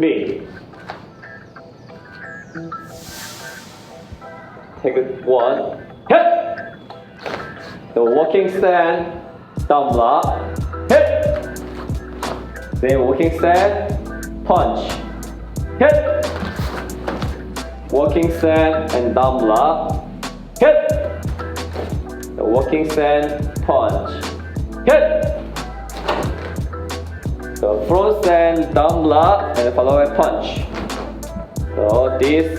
준비. Take it 1. Hit. The walking stand. Down block. Hit. Then walking stand. Punch. Hit. Walking stand and down block. Hit. The walking stand. Punch. Hit. The front stand, down block, and follow a punch. So this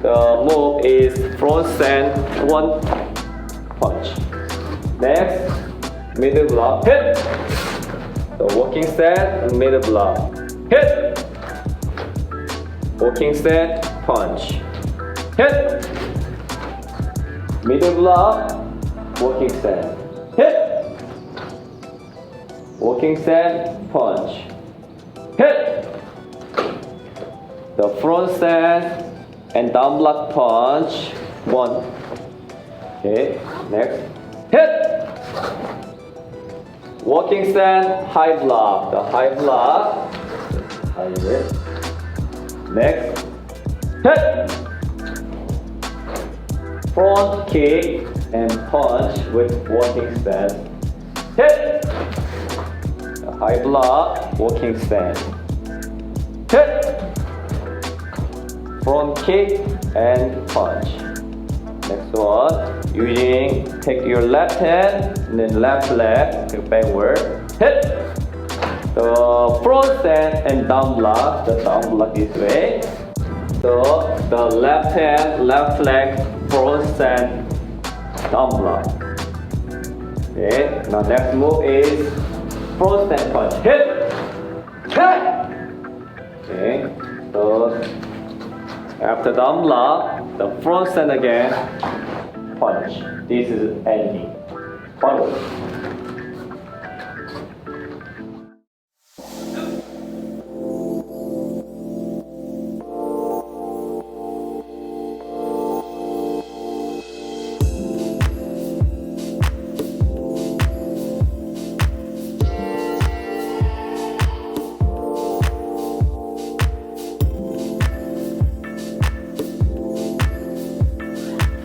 the move is front stand, 1 punch. Next, middle block, hit. The walking stand, middle block, hit. Walking stand, punch, hit. Middle block, walking stand, hit. Walking stand, punch, hit. The front stand and down block punch, 1. Okay, next, hit. Walking stand, high block, the high block, high hit. Next, hit. Front kick and punch with walking stand, hit. High block, walking stand, hit. Front kick and punch. Next one, using, take your left hand and then left leg to backward, hit. The front stand and down block, the down block this way. So the left hand, left leg, front stand, down block. Okay, now next move is front stand punch, hit. Okay, so after down block, the front stand again, punch. This is ending. Follow.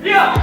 Yeah!